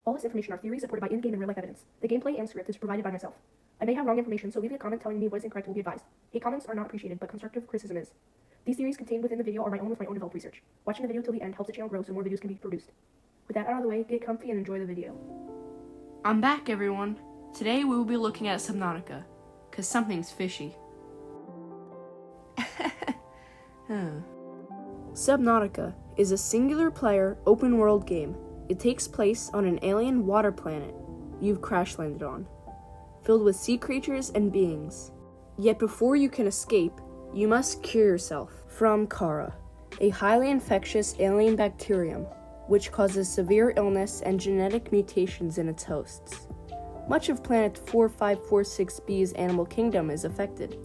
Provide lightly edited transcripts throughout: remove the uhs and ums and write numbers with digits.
All this information are theories supported by in-game and real-life evidence. The gameplay and script is provided by myself. I may have wrong information, so leaving a comment telling me what is incorrect will be advised. Hate comments are not appreciated, but constructive criticism is. These theories contained within the video are my own with my own developed research. Watching the video till the end helps the channel grow so more videos can be produced. With that out of the way, get comfy and enjoy the video. I'm back, everyone. Today we will be looking at Subnautica, cause something's fishy. Subnautica is a singular-player, open-world game. It takes place on an alien water planet you've crash-landed on, filled with sea creatures and beings. Yet before you can escape, you must cure yourself from Kara, a highly infectious alien bacterium which causes severe illness and genetic mutations in its hosts. Much of Planet 4546b's animal kingdom is affected,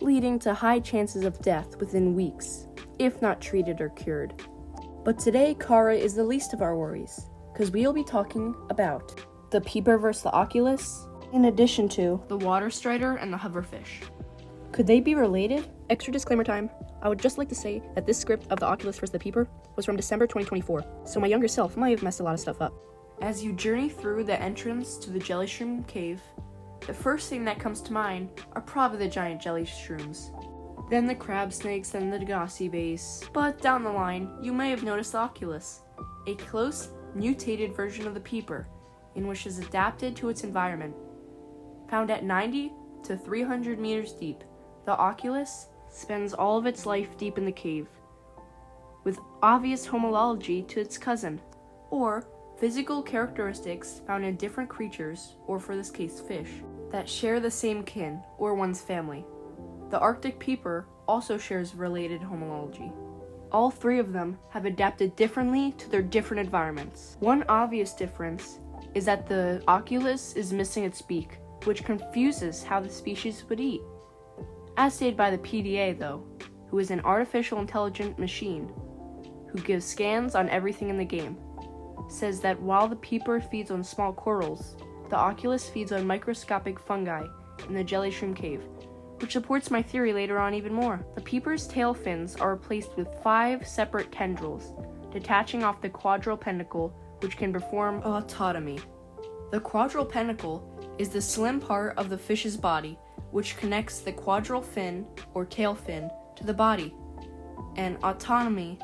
leading to high chances of death within weeks, if not treated or cured. But today, Kara is the least of our worries, because we'll be talking about the Peeper vs. the Oculus, in addition to the Water Strider and the Hoverfish. Could they be related? Extra disclaimer time. I would just like to say that this script of the Oculus vs. the Peeper was from December 2024, so my younger self might have messed a lot of stuff up. As you journey through the entrance to the jelly shroom cave, the first thing that comes to mind are probably the giant jelly shrooms. Then the crab snakes, then the Degassi base. But down the line, you may have noticed the Oculus, a close, mutated version of the Peeper, in which is adapted to its environment. Found at 90 to 300 meters deep, the Oculus spends all of its life deep in the cave, with obvious homology to its cousin, or physical characteristics found in different creatures, or for this case fish, that share the same kin, or one's family. The Arctic Peeper also shares related homology. All three of them have adapted differently to their different environments. One obvious difference is that the Oculus is missing its beak, which confuses how the species would eat. As stated by the PDA, though, who is an artificial intelligent machine who gives scans on everything in the game, says that while the Peeper feeds on small corals, the Oculus feeds on microscopic fungi in the jelly shroom cave, which supports my theory later on even more. The Peeper's tail fins are replaced with 5 separate tendrils, detaching off the quadral pentacle, which can perform autotomy. The quadral pentacle is the slim part of the fish's body, which connects the quadral fin, or tail fin, to the body. And autonomy,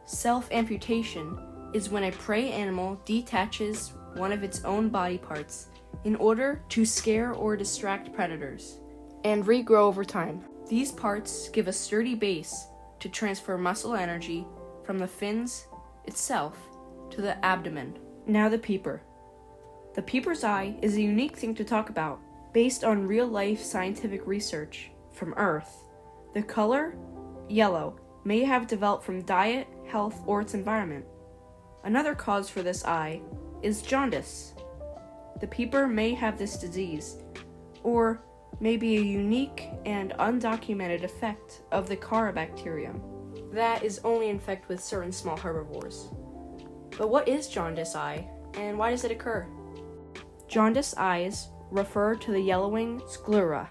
self-amputation, is when a prey animal detaches one of its own body parts in order to scare or distract predators, and regrow over time. These parts give a sturdy base to transfer muscle energy from the fins itself to the abdomen. Now the Peeper. The Peeper's eye is a unique thing to talk about. Based on real-life scientific research from Earth, the color, yellow, may have developed from diet, health, or its environment. Another cause for this eye is jaundice. The Peeper may have this disease, or may be a unique and undocumented effect of the Kara bacterium that is only infected with certain small herbivores. But what is jaundice eye, and why does it occur? Jaundice eyes refer to the yellowing sclera,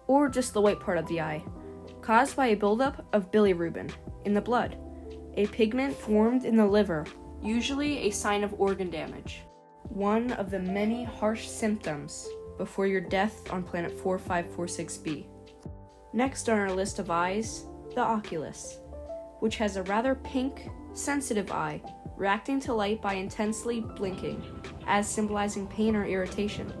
or just the white part of the eye, caused by a buildup of bilirubin in the blood, a pigment formed in the liver, usually a sign of organ damage. One of the many harsh symptoms before your death on planet 4546b. Next on our list of eyes, the Oculus, which has a rather pink, sensitive eye, reacting to light by intensely blinking, as symbolizing pain or irritation.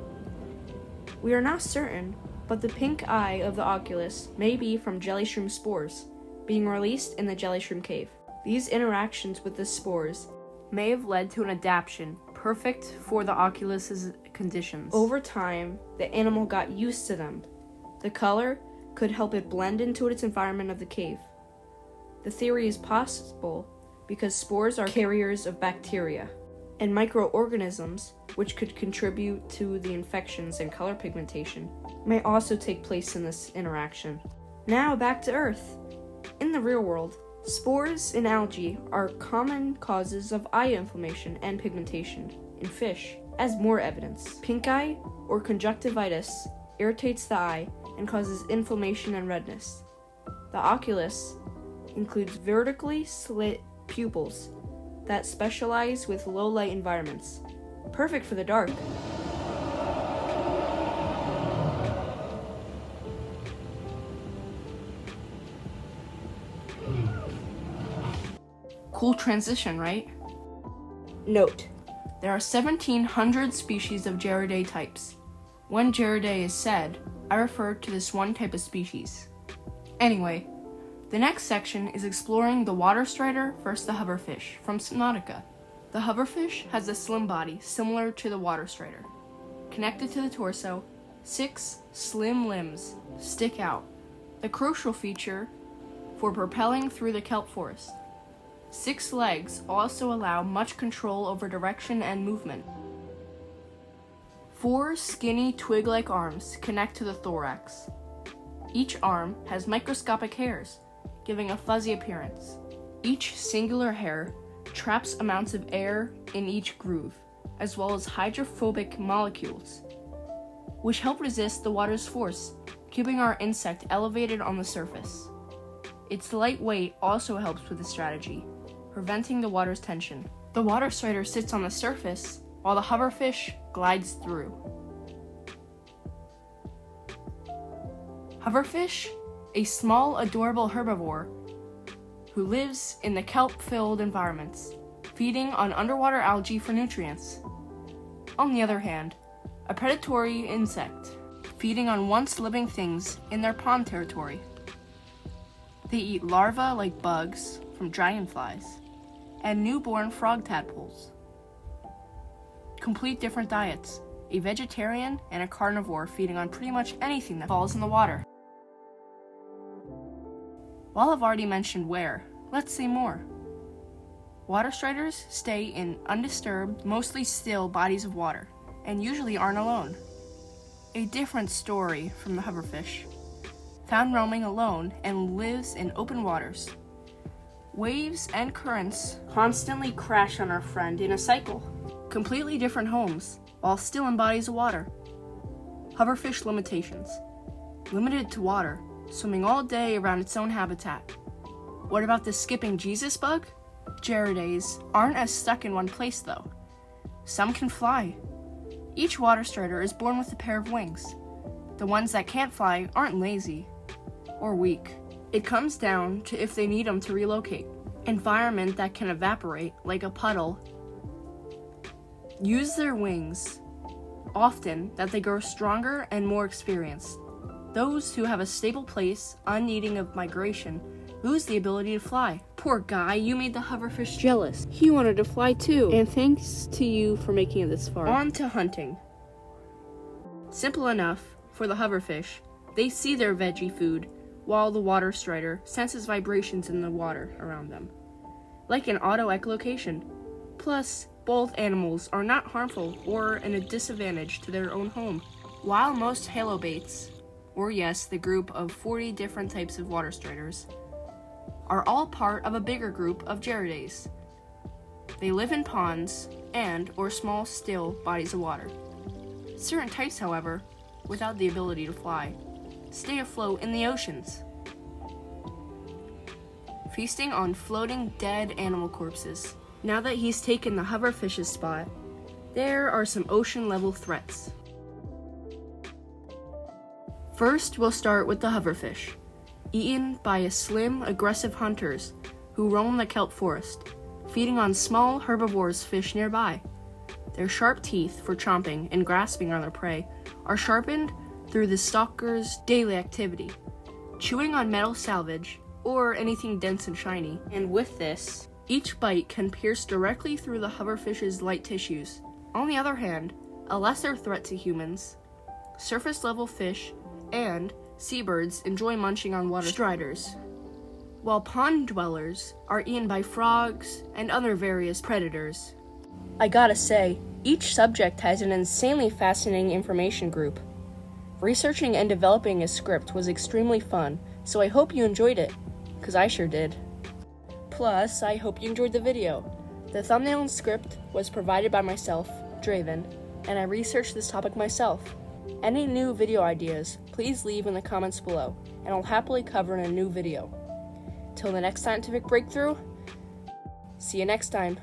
We are not certain, but the pink eye of the Oculus may be from jelly shroom spores, being released in the jelly shroom cave. These interactions with the spores may have led to an adaptation perfect for the Oculus's conditions. Over time, the animal got used to them. The color could help it blend into its environment of the cave. The theory is possible because spores are carriers of bacteria and microorganisms, which could contribute to the infections and color pigmentation, may also take place in this interaction. Now back to Earth. In the real world, spores in algae are common causes of eye inflammation and pigmentation in fish. As more evidence, pink eye or conjunctivitis irritates the eye and causes inflammation and redness. The Oculus includes vertically slit pupils that specialize with low light environments, Perfect for the dark. Cool transition, right? Note: there are 1,700 species of Gerridae types. When Gerridae is said, I refer to this one type of species. Anyway, the next section is exploring the water strider versus the hoverfish from Subnautica. The hoverfish has a slim body similar to the water strider. Connected to the torso, 6 slim limbs stick out, the crucial feature for propelling through the kelp forest. 6 legs also allow much control over direction and movement. 4 skinny twig-like arms connect to the thorax. Each arm has microscopic hairs, giving a fuzzy appearance. Each singular hair traps amounts of air in each groove, as well as hydrophobic molecules, which help resist the water's force, keeping our insect elevated on the surface. Its light weight also helps with the strategy, preventing the water's tension. The water strider sits on the surface, while the hoverfish glides through. Hoverfish, a small, adorable herbivore who lives in the kelp-filled environments, feeding on underwater algae for nutrients. On the other hand, a predatory insect, feeding on once living things in their pond territory. They eat larvae like bugs from dragonflies and newborn frog tadpoles. Complete different diets, a vegetarian and a carnivore feeding on pretty much anything that falls in the water. While I've already mentioned where, let's see more. Water striders stay in undisturbed, mostly still bodies of water, and usually aren't alone. A different story from the hoverfish, found roaming alone and lives in open waters. Waves and currents constantly crash on our friend in a cycle. Completely different homes, while still in bodies of water. Hoverfish limitations. Limited to water, swimming all day around its own habitat. What about the skipping Jesus bug? Gerridaes aren't as stuck in one place though. Some can fly. Each water strider is born with a pair of wings. The ones that can't fly aren't lazy or weak. It comes down to if they need them to relocate. Environment that can evaporate like a puddle. Use their wings often that they grow stronger and more experienced. Those who have a stable place, unneeding of migration, lose the ability to fly. Poor guy, you made the hoverfish jealous. He wanted to fly too. And thanks to you for making it this far. On to hunting. Simple enough for the hoverfish. They see their veggie food, while the water strider senses vibrations in the water around them, like an auto-echolocation. Plus, both animals are not harmful or at a disadvantage to their own home. While most halobates, or yes, the group of 40 different types of water striders, are all part of a bigger group of Gerridaes. They live in ponds and or small, still bodies of water. Certain types, however, without the ability to fly, stay afloat in the oceans, feasting on floating dead animal corpses. Now that he's taken the hoverfish's spot, there are some ocean-level threats. First, we'll start with the hoverfish, eaten by a slim, aggressive hunters who roam the kelp forest, feeding on small herbivorous fish nearby. Their sharp teeth for chomping and grasping on their prey are sharpened through the stalker's daily activity, chewing on metal salvage or anything dense and shiny. And with this, each bite can pierce directly through the hoverfish's light tissues. On the other hand, a lesser threat to humans, surface-level fish and seabirds enjoy munching on water striders, while pond dwellers are eaten by frogs and other various predators. I gotta say, each subject has an insanely fascinating information group. Researching and developing a script was extremely fun, so I hope you enjoyed it, 'cause I sure did. Plus, I hope you enjoyed the video. The thumbnail and script was provided by myself, Draven, and I researched this topic myself. Any new video ideas, please leave in the comments below, and I'll happily cover in a new video. Till the next scientific breakthrough, see you next time.